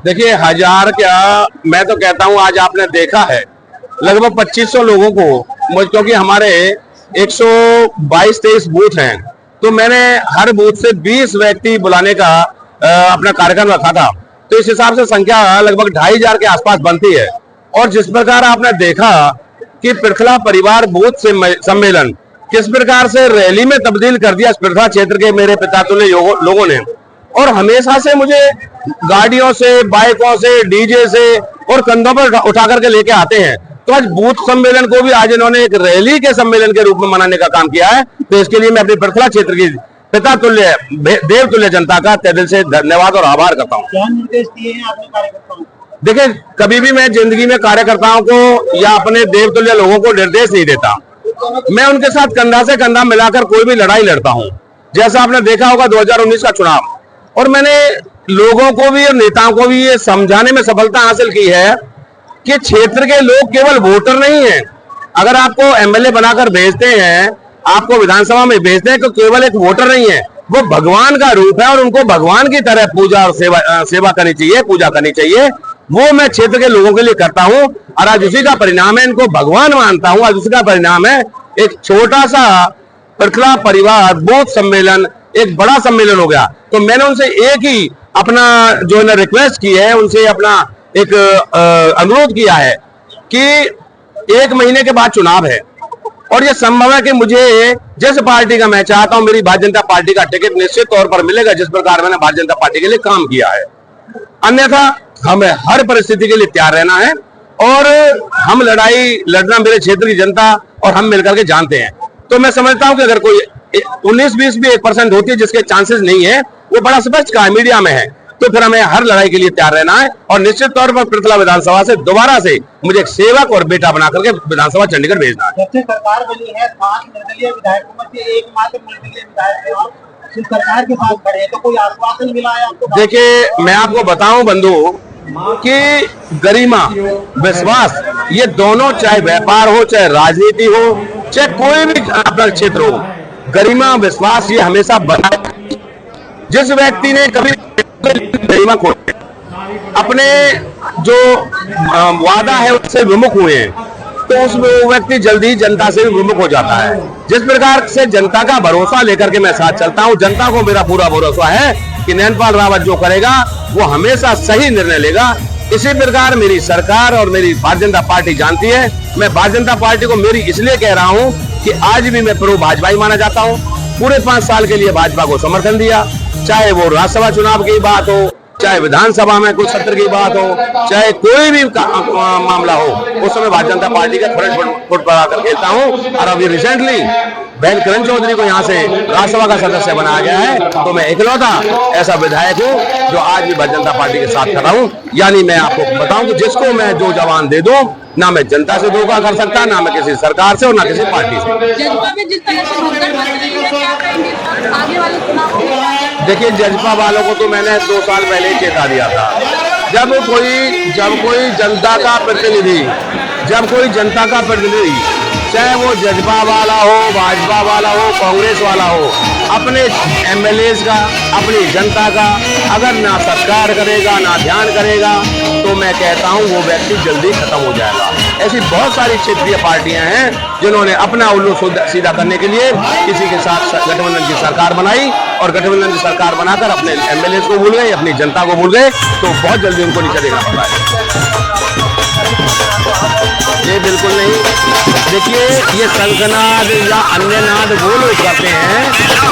देखिए, हजार क्या, मैं तो कहता हूं आज आपने देखा है लगभग 2500 लोगों को, क्योंकि हमारे 122-23 बूथ हैं, तो मैंने हर बूथ से 20 व्यक्ति बुलाने का अपना कार्यक्रम रखा था। तो इस हिसाब से संख्या लगभग 2500 के आसपास बनती है। और जिस प्रकार आपने देखा कि पृथला परिवार बूथ सम्मेलन किस प्रकार से रैली में तब्दील कर दिया पृथला क्षेत्र के मेरे पितातुल्य लोगों ने, और हमेशा से मुझे गाड़ियों से, बाइकों से, डीजे से और कंधों पर उठा करके लेके आते हैं। तो आज बूथ सम्मेलन को भी आज इन्होंने एक रैली के सम्मेलन के रूप में मनाने का काम किया है। तो इसके लिए मैं अपनी पृथला क्षेत्र की पितातुल्य देवतुल्य जनता का तहे दिल से धन्यवाद और आभार करता हूँ। क्या निर्देश दिए हैं आपने कार्यकर्ताओं को? देखिए, कभी भी मैं जिंदगी में कार्यकर्ताओं को या अपने देवतुल्य लोगों को निर्देश नहीं देता। मैं उनके साथ कंधा से कंधा मिलाकर कोई भी लड़ाई लड़ता हूं। जैसा आपने देखा होगा 2019 का चुनाव, और मैंने लोगों को भी और नेताओं को भी ये समझाने में सफलता हासिल की है कि क्षेत्र के लोग केवल वोटर नहीं हैं। अगर आपको एमएलए बनाकर भेजते हैं, आपको विधानसभा में भेजते हैं, तो केवल एक वोटर नहीं है, वो भगवान का रूप है और उनको भगवान की तरह पूजा और सेवा करनी चाहिए, पूजा करनी चाहिए। वो मैं क्षेत्र के लोगों के लिए करता हूं और आज उसी का परिणाम है, इनको भगवान मानता हूं। आज उसी का परिणाम है एक छोटा सा पृथला परिवार बूथ सम्मेलन एक बड़ा सम्मेलन हो गया। तो मैंने उनसे एक ही अपना जो है रिक्वेस्ट की है, उनसे अपना एक अनुरोध किया है कि 1 महीने के बाद चुनाव है और यह संभव है कि मुझे जिस पार्टी का मैं चाहता हूं, मेरी भारतीय जनता पार्टी का टिकट निश्चित तौर पर मिलेगा, जिस प्रकार मैंने भारतीय जनता पार्टी के लिए काम किया है। अन्यथा हमें हर परिस्थिति के लिए तैयार रहना है और हम लड़ाई लड़ना मेरे क्षेत्र की जनता और हम मिलकर के जानते हैं। तो मैं समझता हूं कि अगर कोई 19-20 भी 1% होती है जिसके चांसेस नहीं है, वो बड़ा स्पष्ट कहा मीडिया में है, तो फिर हमें हर लड़ाई के लिए तैयार रहना है और निश्चित तौर पर पृथला विधानसभा से दोबारा से मुझे एक सेवक और बेटा बना करके विधानसभा चंडीगढ़ भेजना है। जब से सरकार बनी है 5 निर्दलीय विधायकों में से एकमात्र निर्दलीय विधायक है और सरकार के साथ खड़े हैं, तो कोई आश्वासन मिला है आपको? देखिए, मैं आपको बताऊं बंधु कि गरिमा, विश्वास, ये दोनों, चाहे व्यापार हो, चाहे राजनीति हो, चाहे कोई भी अपना क्षेत्र हो, गरिमा विश्वास ये हमेशा बना। जिस व्यक्ति ने कभी गरिमा खो अपने जो वादा है उससे विमुख हुए हैं, तो उस व्यक्ति जल्दी जनता से भी विमुख हो जाता है। जिस प्रकार से जनता का भरोसा लेकर के मैं साथ चलता हूं, जनता को मेरा पूरा भरोसा है कि नैनपाल रावत जो करेगा वो हमेशा सही निर्णय लेगा। इसी प्रकार मेरी सरकार और मेरी भारतीय जनता पार्टी जानती है। मैं भारतीय जनता पार्टी को मेरी इसलिए कह रहा हूं कि आज भी मैं प्रो भाजपा ही माना जाता हूं। पूरे 5 साल के लिए भाजपा को समर्थन दिया, चाहे वो राज्यसभा चुनाव की बात हो, चाहे विधानसभा में कुछ सत्र की बात हो, चाहे कोई भी मामला हो, उस समय भारतीय जनता पार्टी का फ्रंट फुट पर आकर खेलता हूं। और अभी रिसेंटली बहन किरण चौधरी को यहाँ से राज्यसभा का सदस्य बनाया गया है, तो मैं इकलौता ऐसा विधायक हूँ जो आज भी भारतीय जनता पार्टी के साथ खड़ा हूँ। यानी मैं आपको बताऊं कि जिसको मैं जो जवान दे दूं, ना मैं जनता से धोखा कर सकता, ना मैं किसी सरकार से और ना किसी पार्टी से। देखिए, जजपा वालों को तो मैंने 2 साल पहले ही चेता दिया था। जब कोई जनता का प्रतिनिधि, चाहे वो जजपा वाला हो, भाजपा वाला हो, कांग्रेस वाला हो, अपने एमएलएज का, अपनी जनता का अगर ना सत्कार करेगा, ना ध्यान करेगा, तो मैं कहता हूं वो व्यक्ति जल्दी खत्म हो जाएगा। ऐसी बहुत सारी क्षेत्रीय पार्टियां हैं जिन्होंने अपना उल्लू सीधा करने के लिए किसी के साथ गठबंधन की सरकार बनाई और गठबंधन की सरकार बनाकर अपने एमएलएज को भूल गए, अपनी जनता को भूल गए, तो बहुत जल्दी उनको नीचे देखना पड़ता है। ये बिल्कुल नहीं। देखिए, ये शंखनाद या अन्य नाद वो लोग करते हैं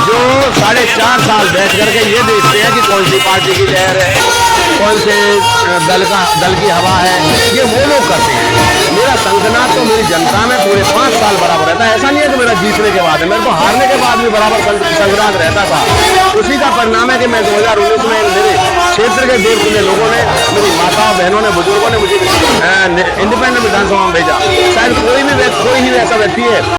जो 4.5 साल बैठ करके ये देखते हैं कि कौन सी पार्टी की लहर है, कौन से दल की हवा है, ये वो लोग करते हैं। मेरा शंखनाद तो मेरी जनता में पूरे 5 साल बराबर रहता है। ऐसा नहीं है कि मेरा जीतने के बाद है, मेरे को हारने के बाद भी बराबर शंखनाद रहता था। उसी का परिणाम है कि मैं 2019 में मेरे क्षेत्र के देवतुल्य लोगों ने, मेरी माताओं, बहनों ने, बुजुर्गों ने मुझे इंडिपेंडेंट विधानसभा में भेजा। शायद कोई ही ऐसा व्यक्ति है